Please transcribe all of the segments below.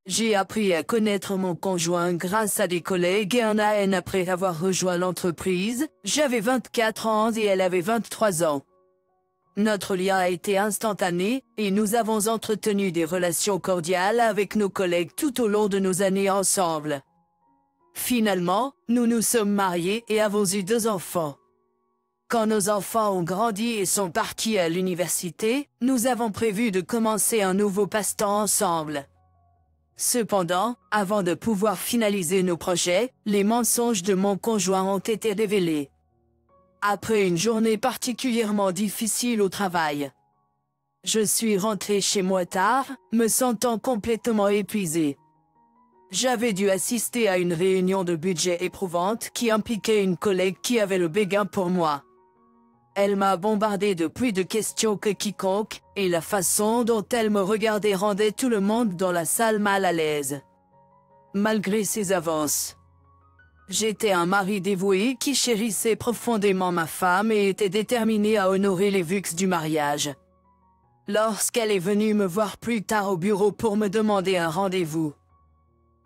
J'ai appris à connaître mon conjoint grâce à des collègues et un AN après avoir rejoint l'entreprise. J'avais 24 ans et elle avait 23 ans. Notre lien a été instantané, et nous avons entretenu des relations cordiales avec nos collègues tout au long de nos années ensemble. Finalement, nous nous sommes mariés et avons eu 2 enfants. Quand nos enfants ont grandi et sont partis à l'université, nous avons prévu de commencer un nouveau passe-temps ensemble. Cependant, avant de pouvoir finaliser nos projets, les mensonges de mon conjoint ont été révélés. Après une journée particulièrement difficile au travail, je suis rentrée chez moi tard, me sentant complètement épuisée. J'avais dû assister à une réunion de budget éprouvante qui impliquait une collègue qui avait le béguin pour moi. Elle m'a bombardé de plus de questions que quiconque, et la façon dont elle me regardait rendait tout le monde dans la salle mal à l'aise. Malgré ses avances, j'étais un mari dévoué qui chérissait profondément ma femme et était déterminé à honorer les vux du mariage. Lorsqu'elle est venue me voir plus tard au bureau pour me demander un rendez-vous,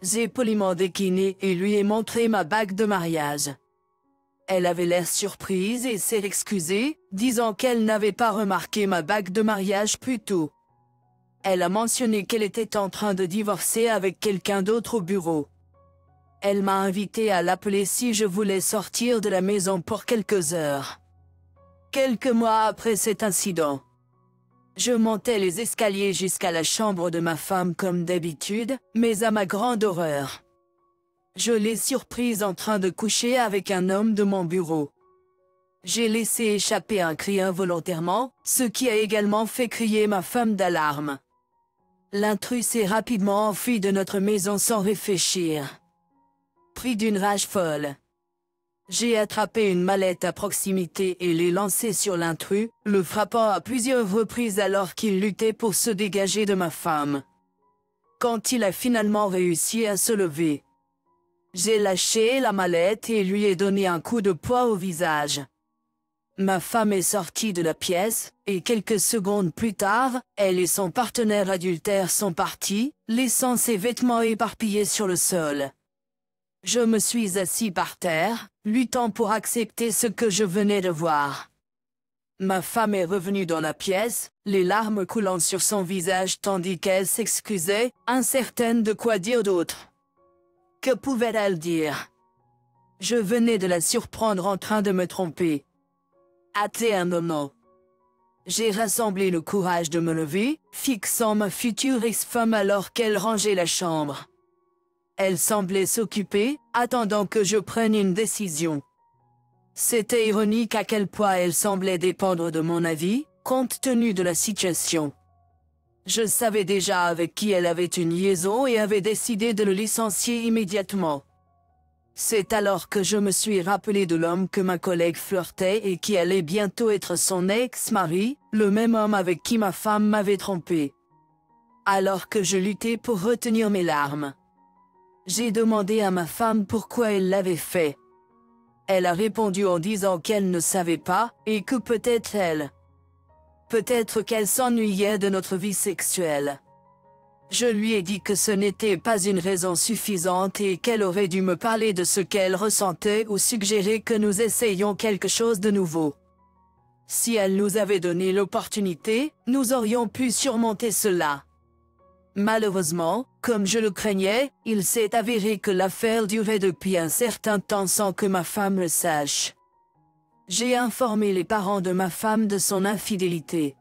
j'ai poliment décliné et lui ai montré ma bague de mariage. Elle avait l'air surprise et s'est excusée, disant qu'elle n'avait pas remarqué ma bague de mariage plus tôt. Elle a mentionné qu'elle était en train de divorcer avec quelqu'un d'autre au bureau. Elle m'a invité à l'appeler si je voulais sortir de la maison pour quelques heures. Quelques mois après cet incident, je montais les escaliers jusqu'à la chambre de ma femme comme d'habitude, mais à ma grande horreur, je l'ai surprise en train de coucher avec un homme de mon bureau. J'ai laissé échapper un cri involontairement, ce qui a également fait crier ma femme d'alarme. L'intrus s'est rapidement enfui de notre maison sans réfléchir. Pris d'une rage folle, j'ai attrapé une mallette à proximité et l'ai lancée sur l'intrus, le frappant à plusieurs reprises alors qu'il luttait pour se dégager de ma femme. Quand il a finalement réussi à se lever, j'ai lâché la mallette et lui ai donné un coup de poing au visage. Ma femme est sortie de la pièce, et quelques secondes plus tard, elle et son partenaire adultère sont partis, laissant ses vêtements éparpillés sur le sol. Je me suis assis par terre, luttant pour accepter ce que je venais de voir. Ma femme est revenue dans la pièce, les larmes coulant sur son visage tandis qu'elle s'excusait, incertaine de quoi dire d'autre. Que pouvait-elle dire? Je venais de la surprendre en train de me tromper. Hâté un moment, j'ai rassemblé le courage de me lever, fixant ma future ex-femme alors qu'elle rangeait la chambre. Elle semblait s'occuper, attendant que je prenne une décision. C'était ironique à quel point elle semblait dépendre de mon avis, compte tenu de la situation. Je savais déjà avec qui elle avait une liaison et avais décidé de le licencier immédiatement. C'est alors que je me suis rappelé de l'homme que ma collègue flirtait et qui allait bientôt être son ex-mari, le même homme avec qui ma femme m'avait trompé. Alors que je luttais pour retenir mes larmes, j'ai demandé à ma femme pourquoi elle l'avait fait. Elle a répondu en disant qu'elle ne savait pas, et que peut-être elle. Peut-être qu'elle s'ennuyait de notre vie sexuelle. Je lui ai dit que ce n'était pas une raison suffisante et qu'elle aurait dû me parler de ce qu'elle ressentait ou suggérer que nous essayions quelque chose de nouveau. Si elle nous avait donné l'opportunité, nous aurions pu surmonter cela. Malheureusement, comme je le craignais, il s'est avéré que l'affaire durait depuis un certain temps sans que ma femme le sache. J'ai informé les parents de ma femme de son infidélité.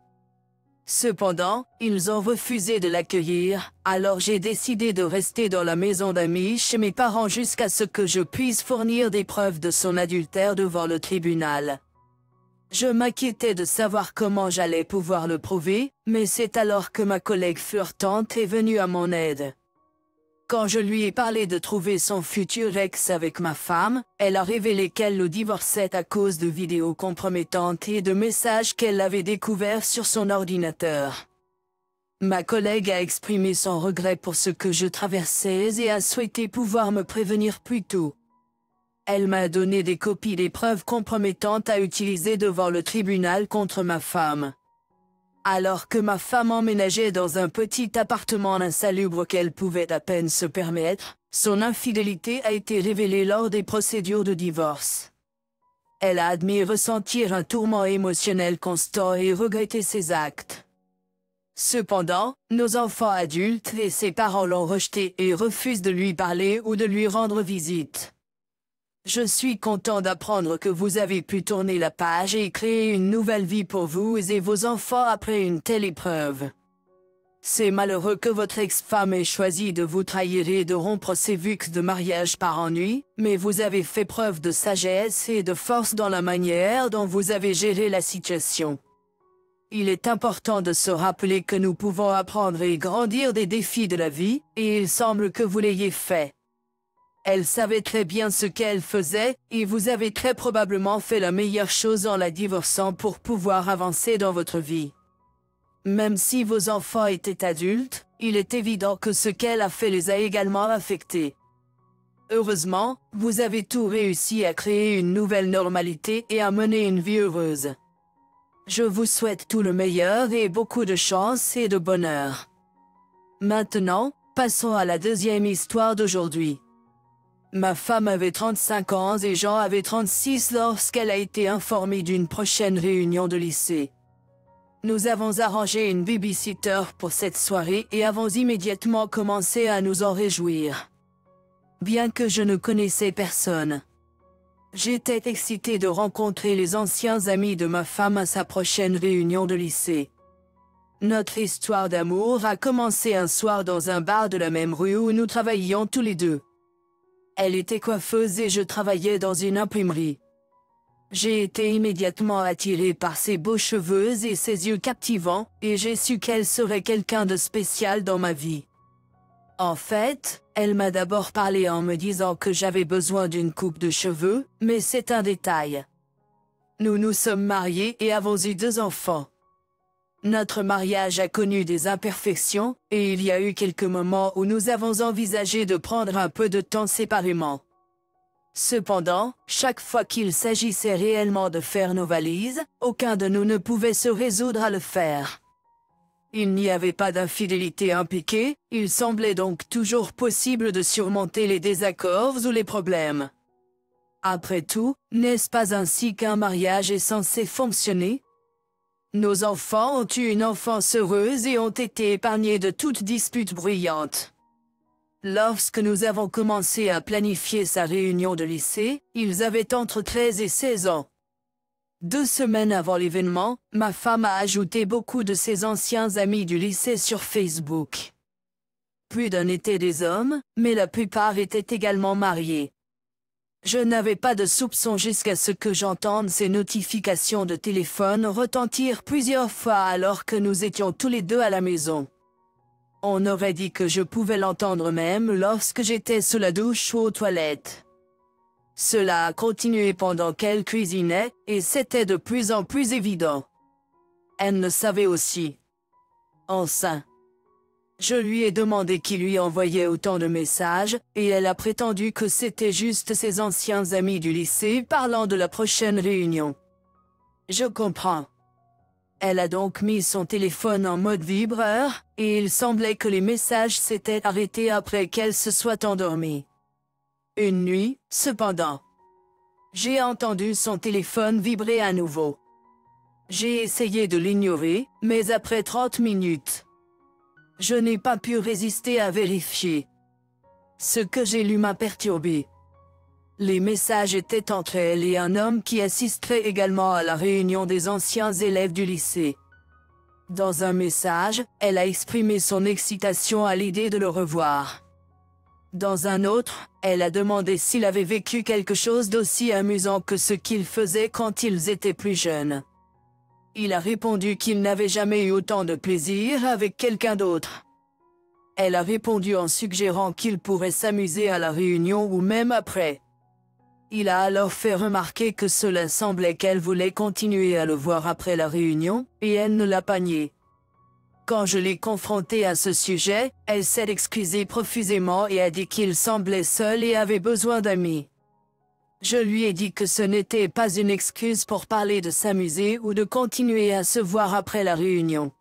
Cependant, ils ont refusé de l'accueillir, alors j'ai décidé de rester dans la maison d'amis chez mes parents jusqu'à ce que je puisse fournir des preuves de son adultère devant le tribunal. Je m'inquiétais de savoir comment j'allais pouvoir le prouver, mais c'est alors que ma collègue flirtante est venue à mon aide. Quand je lui ai parlé de trouver son futur ex avec ma femme, elle a révélé qu'elle le divorçait à cause de vidéos compromettantes et de messages qu'elle avait découverts sur son ordinateur. Ma collègue a exprimé son regret pour ce que je traversais et a souhaité pouvoir me prévenir plus tôt. Elle m'a donné des copies des preuves compromettantes à utiliser devant le tribunal contre ma femme. Alors que ma femme emménageait dans un petit appartement insalubre qu'elle pouvait à peine se permettre, son infidélité a été révélée lors des procédures de divorce. Elle a admis ressentir un tourment émotionnel constant et regretté ses actes. Cependant, nos enfants adultes et ses parents l'ont rejeté et refusent de lui parler ou de lui rendre visite. Je suis content d'apprendre que vous avez pu tourner la page et créer une nouvelle vie pour vous et vos enfants après une telle épreuve. C'est malheureux que votre ex-femme ait choisi de vous trahir et de rompre ses vues de mariage par ennui, mais vous avez fait preuve de sagesse et de force dans la manière dont vous avez géré la situation. Il est important de se rappeler que nous pouvons apprendre et grandir des défis de la vie, et il semble que vous l'ayez fait. Elle savait très bien ce qu'elle faisait, et vous avez très probablement fait la meilleure chose en la divorçant pour pouvoir avancer dans votre vie. Même si vos enfants étaient adultes, il est évident que ce qu'elle a fait les a également affectés. Heureusement, vous avez tout réussi à créer une nouvelle normalité et à mener une vie heureuse. Je vous souhaite tout le meilleur et beaucoup de chance et de bonheur. Maintenant, passons à la deuxième histoire d'aujourd'hui. Ma femme avait 35 ans et Jean avait 36 lorsqu'elle a été informée d'une prochaine réunion de lycée. Nous avons arrangé une babysitter pour cette soirée et avons immédiatement commencé à nous en réjouir. Bien que je ne connaissais personne, j'étais excitée de rencontrer les anciens amis de ma femme à sa prochaine réunion de lycée. Notre histoire d'amour a commencé un soir dans un bar de la même rue où nous travaillions tous les deux. Elle était coiffeuse et je travaillais dans une imprimerie. J'ai été immédiatement attirée par ses beaux cheveux et ses yeux captivants, et j'ai su qu'elle serait quelqu'un de spécial dans ma vie. En fait, elle m'a d'abord parlé en me disant que j'avais besoin d'une coupe de cheveux, mais c'est un détail. Nous nous sommes mariés et avons eu 2 enfants. Notre mariage a connu des imperfections, et il y a eu quelques moments où nous avons envisagé de prendre un peu de temps séparément. Cependant, chaque fois qu'il s'agissait réellement de faire nos valises, aucun de nous ne pouvait se résoudre à le faire. Il n'y avait pas d'infidélité impliquée, il semblait donc toujours possible de surmonter les désaccords ou les problèmes. Après tout, n'est-ce pas ainsi qu'un mariage est censé fonctionner? Nos enfants ont eu une enfance heureuse et ont été épargnés de toute dispute bruyante. Lorsque nous avons commencé à planifier sa réunion de lycée, ils avaient entre 13 et 16 ans. 2 semaines avant l'événement, ma femme a ajouté beaucoup de ses anciens amis du lycée sur Facebook. Plus d'un étaient des hommes, mais la plupart étaient également mariés. Je n'avais pas de soupçon jusqu'à ce que j'entende ces notifications de téléphone retentir plusieurs fois alors que nous étions tous les deux à la maison. On aurait dit que je pouvais l'entendre même lorsque j'étais sous la douche ou aux toilettes. Cela a continué pendant qu'elle cuisinait, et c'était de plus en plus évident. Elle le savait aussi. Enfin, je lui ai demandé qui lui envoyait autant de messages, et elle a prétendu que c'était juste ses anciens amis du lycée parlant de la prochaine réunion. Je comprends. Elle a donc mis son téléphone en mode vibreur, et il semblait que les messages s'étaient arrêtés après qu'elle se soit endormie. Une nuit, cependant, j'ai entendu son téléphone vibrer à nouveau. J'ai essayé de l'ignorer, mais après 30 minutes, je n'ai pas pu résister à vérifier. Ce que j'ai lu m'a perturbé. Les messages étaient entre elle et un homme qui assisterait également à la réunion des anciens élèves du lycée. Dans un message, elle a exprimé son excitation à l'idée de le revoir. Dans un autre, elle a demandé s'il avait vécu quelque chose d'aussi amusant que ce qu'ils faisaient quand ils étaient plus jeunes. Il a répondu qu'il n'avait jamais eu autant de plaisir avec quelqu'un d'autre. Elle a répondu en suggérant qu'il pourrait s'amuser à la réunion ou même après. Il a alors fait remarquer que cela semblait qu'elle voulait continuer à le voir après la réunion, et elle ne l'a pas nié. Quand je l'ai confrontée à ce sujet, elle s'est excusée profusément et a dit qu'il semblait seul et avait besoin d'amis. Je lui ai dit que ce n'était pas une excuse pour parler de s'amuser ou de continuer à se voir après la réunion.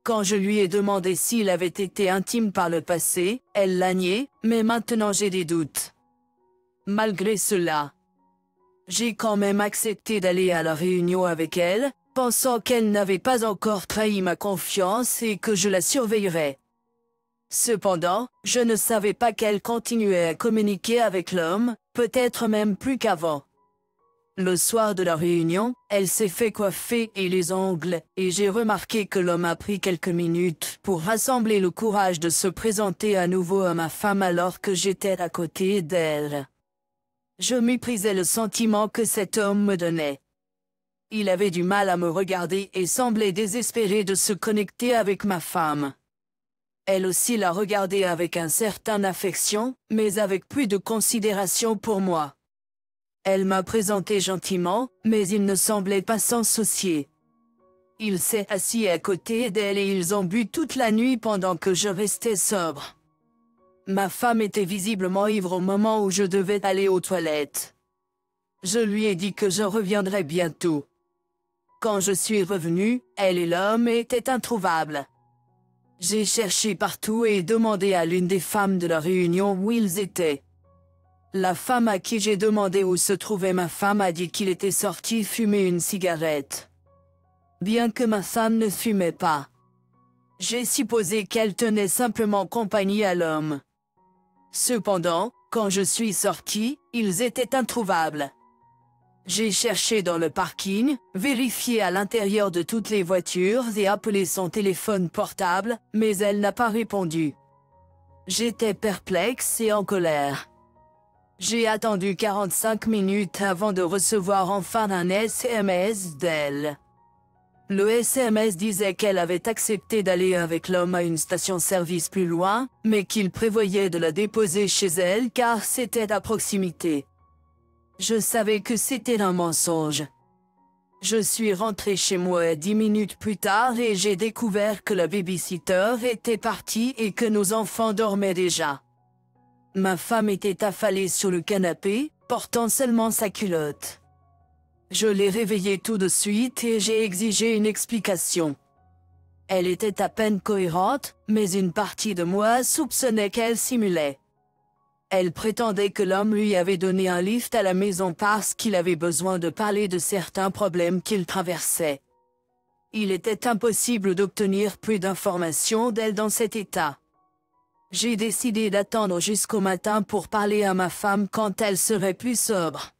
Quand je lui ai demandé s'il avait été intime par le passé, elle l'a nié, mais maintenant j'ai des doutes. Malgré cela, j'ai quand même accepté d'aller à la réunion avec elle, pensant qu'elle n'avait pas encore trahi ma confiance et que je la surveillerais. Cependant, je ne savais pas qu'elle continuait à communiquer avec l'homme, peut-être même plus qu'avant. Le soir de la réunion, elle s'est fait coiffer et les ongles, et j'ai remarqué que l'homme a pris quelques minutes pour rassembler le courage de se présenter à nouveau à ma femme alors que j'étais à côté d'elle. Je méprisais le sentiment que cet homme me donnait. Il avait du mal à me regarder et semblait désespéré de se connecter avec ma femme. Elle aussi la regardait avec un certain affection, mais avec plus de considération pour moi. Elle m'a présenté gentiment, mais il ne semblait pas s'en soucier. Il s'est assis à côté d'elle et ils ont bu toute la nuit pendant que je restais sobre. Ma femme était visiblement ivre au moment où je devais aller aux toilettes. Je lui ai dit que je reviendrais bientôt. Quand je suis revenu, elle et l'homme étaient introuvables. J'ai cherché partout et demandé à l'une des femmes de la réunion où ils étaient. La femme à qui j'ai demandé où se trouvait ma femme a dit qu'il était sorti fumer une cigarette. Bien que ma femme ne fumait pas, j'ai supposé qu'elle tenait simplement compagnie à l'homme. Cependant, quand je suis sorti, ils étaient introuvables. J'ai cherché dans le parking, vérifié à l'intérieur de toutes les voitures et appelé son téléphone portable, mais elle n'a pas répondu. J'étais perplexe et en colère. J'ai attendu 45 minutes avant de recevoir enfin un SMS d'elle. Le SMS disait qu'elle avait accepté d'aller avec l'homme à une station-service plus loin, mais qu'il prévoyait de la déposer chez elle car c'était à proximité. Je savais que c'était un mensonge. Je suis rentré chez moi 10 minutes plus tard et j'ai découvert que la babysitter était partie et que nos enfants dormaient déjà. Ma femme était affalée sur le canapé, portant seulement sa culotte. Je l'ai réveillée tout de suite et j'ai exigé une explication. Elle était à peine cohérente, mais une partie de moi soupçonnait qu'elle simulait. Elle prétendait que l'homme lui avait donné un lift à la maison parce qu'il avait besoin de parler de certains problèmes qu'il traversait. Il était impossible d'obtenir plus d'informations d'elle dans cet état. J'ai décidé d'attendre jusqu'au matin pour parler à ma femme quand elle serait plus sobre.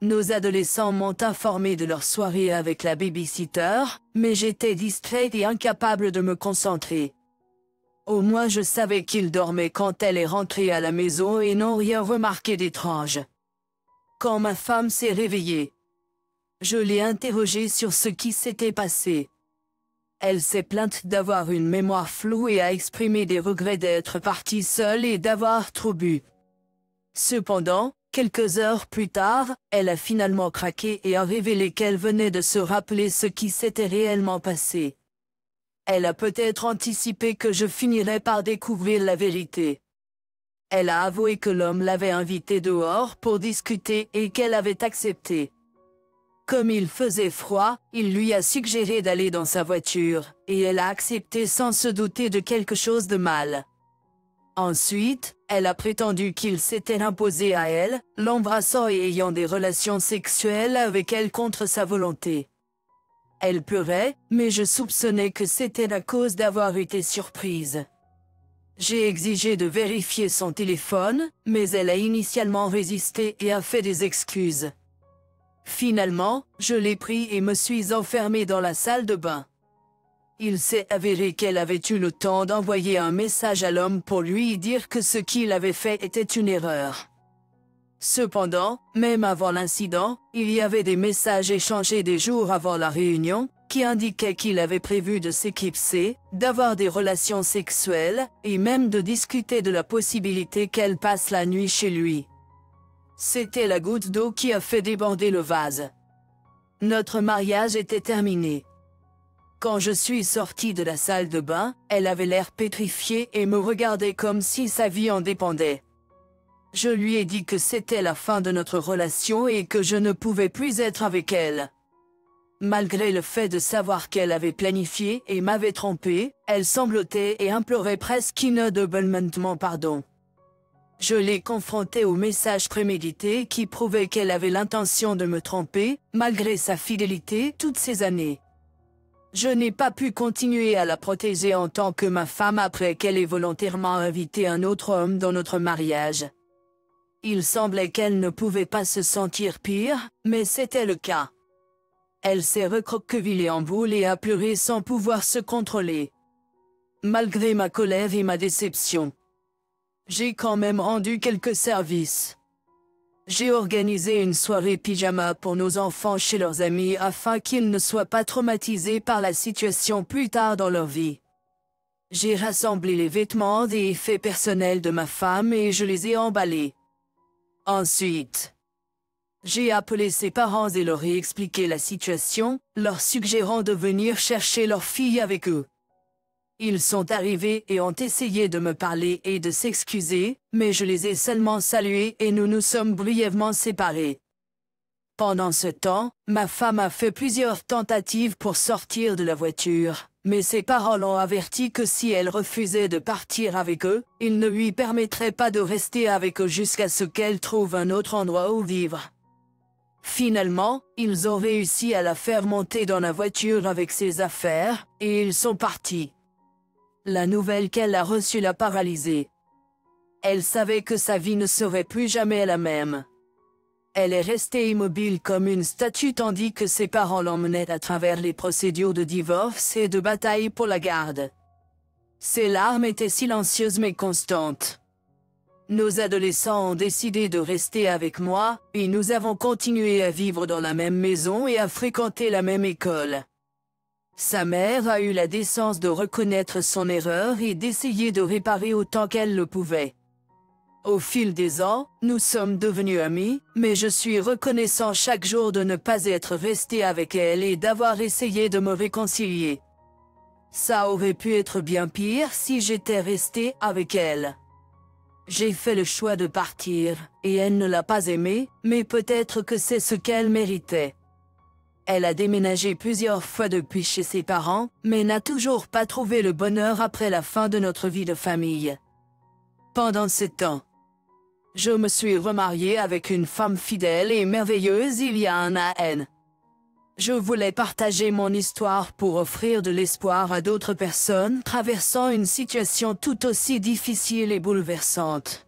Nos adolescents m'ont informé de leur soirée avec la babysitter, mais j'étais distraite et incapable de me concentrer. Au moins je savais qu'ils dormaient quand elle est rentrée à la maison et n'ont rien remarqué d'étrange. Quand ma femme s'est réveillée, je l'ai interrogée sur ce qui s'était passé. Elle s'est plainte d'avoir une mémoire floue et a exprimé des regrets d'être partie seule et d'avoir trop bu. Cependant, quelques heures plus tard, elle a finalement craqué et a révélé qu'elle venait de se rappeler ce qui s'était réellement passé. Elle a peut-être anticipé que je finirais par découvrir la vérité. Elle a avoué que l'homme l'avait invitée dehors pour discuter et qu'elle avait accepté. Comme il faisait froid, il lui a suggéré d'aller dans sa voiture, et elle a accepté sans se douter de quelque chose de mal. Ensuite, elle a prétendu qu'il s'était imposé à elle, l'embrassant et ayant des relations sexuelles avec elle contre sa volonté. Elle pleurait, mais je soupçonnais que c'était à cause d'avoir été surprise. J'ai exigé de vérifier son téléphone, mais elle a initialement résisté et a fait des excuses. Finalement, je l'ai pris et me suis enfermée dans la salle de bain. Il s'est avéré qu'elle avait eu le temps d'envoyer un message à l'homme pour lui dire que ce qu'il avait fait était une erreur. Cependant, même avant l'incident, il y avait des messages échangés des jours avant la réunion, qui indiquaient qu'il avait prévu de s'éclipser, d'avoir des relations sexuelles, et même de discuter de la possibilité qu'elle passe la nuit chez lui. C'était la goutte d'eau qui a fait déborder le vase. Notre mariage était terminé. Quand je suis sortie de la salle de bain, elle avait l'air pétrifiée et me regardait comme si sa vie en dépendait. Je lui ai dit que c'était la fin de notre relation et que je ne pouvais plus être avec elle. Malgré le fait de savoir qu'elle avait planifié et m'avait trompé, elle sanglotait et implorait presque inaudiblement pardon. Je l'ai confrontée au message prémédité qui prouvait qu'elle avait l'intention de me tromper, malgré sa fidélité toutes ces années. Je n'ai pas pu continuer à la protéger en tant que ma femme après qu'elle ait volontairement invité un autre homme dans notre mariage. Il semblait qu'elle ne pouvait pas se sentir pire, mais c'était le cas. Elle s'est recroquevillée en boule et a pleuré sans pouvoir se contrôler. Malgré ma colère et ma déception, j'ai quand même rendu quelques services. J'ai organisé une soirée pyjama pour nos enfants chez leurs amis afin qu'ils ne soient pas traumatisés par la situation plus tard dans leur vie. J'ai rassemblé les vêtements et effets personnels de ma femme et je les ai emballés. Ensuite, j'ai appelé ses parents et leur ai expliqué la situation, leur suggérant de venir chercher leur fille avec eux. Ils sont arrivés et ont essayé de me parler et de s'excuser, mais je les ai seulement salués et nous nous sommes brièvement séparés. Pendant ce temps, ma femme a fait plusieurs tentatives pour sortir de la voiture, mais ses parents l'ont averti que si elle refusait de partir avec eux, ils ne lui permettraient pas de rester avec eux jusqu'à ce qu'elle trouve un autre endroit où vivre. Finalement, ils ont réussi à la faire monter dans la voiture avec ses affaires, et ils sont partis. La nouvelle qu'elle a reçue l'a paralysée. Elle savait que sa vie ne serait plus jamais la même. Elle est restée immobile comme une statue tandis que ses parents l'emmenaient à travers les procédures de divorce et de bataille pour la garde. Ses larmes étaient silencieuses mais constantes. Nos adolescents ont décidé de rester avec moi, et nous avons continué à vivre dans la même maison et à fréquenter la même école. Sa mère a eu la décence de reconnaître son erreur et d'essayer de réparer autant qu'elle le pouvait. Au fil des ans, nous sommes devenus amis, mais je suis reconnaissant chaque jour de ne pas être resté avec elle et d'avoir essayé de me réconcilier. Ça aurait pu être bien pire si j'étais resté avec elle. J'ai fait le choix de partir, et elle ne l'a pas aimé, mais peut-être que c'est ce qu'elle méritait. Elle a déménagé plusieurs fois depuis chez ses parents, mais n'a toujours pas trouvé le bonheur après la fin de notre vie de famille. Pendant ce temps, je me suis remarié avec une femme fidèle et merveilleuse il y a un an. Je voulais partager mon histoire pour offrir de l'espoir à d'autres personnes traversant une situation tout aussi difficile et bouleversante.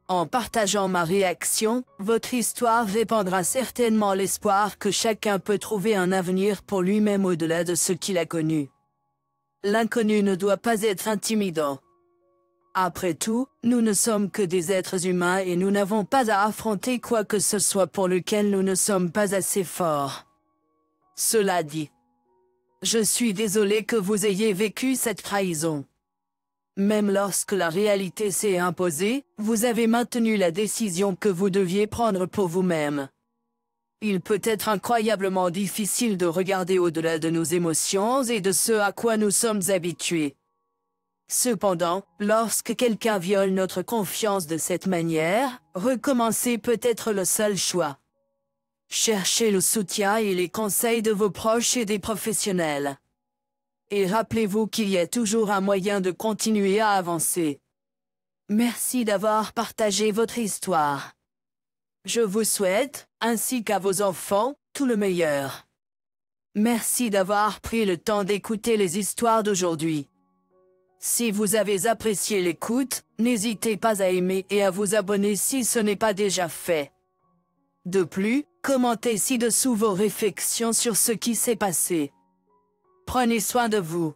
En partageant ma réaction, votre histoire répandra certainement l'espoir que chacun peut trouver un avenir pour lui-même au-delà de ce qu'il a connu. L'inconnu ne doit pas être intimidant. Après tout, nous ne sommes que des êtres humains et nous n'avons pas à affronter quoi que ce soit pour lequel nous ne sommes pas assez forts. Cela dit, je suis désolé que vous ayez vécu cette trahison. Même lorsque la réalité s'est imposée, vous avez maintenu la décision que vous deviez prendre pour vous-même. Il peut être incroyablement difficile de regarder au-delà de nos émotions et de ce à quoi nous sommes habitués. Cependant, lorsque quelqu'un viole notre confiance de cette manière, recommencer peut être le seul choix. Cherchez le soutien et les conseils de vos proches et des professionnels. Et rappelez-vous qu'il y a toujours un moyen de continuer à avancer. Merci d'avoir partagé votre histoire. Je vous souhaite, ainsi qu'à vos enfants, tout le meilleur. Merci d'avoir pris le temps d'écouter les histoires d'aujourd'hui. Si vous avez apprécié l'écoute, n'hésitez pas à aimer et à vous abonner si ce n'est pas déjà fait. De plus, commentez ci-dessous vos réflexions sur ce qui s'est passé. Prenez soin de vous.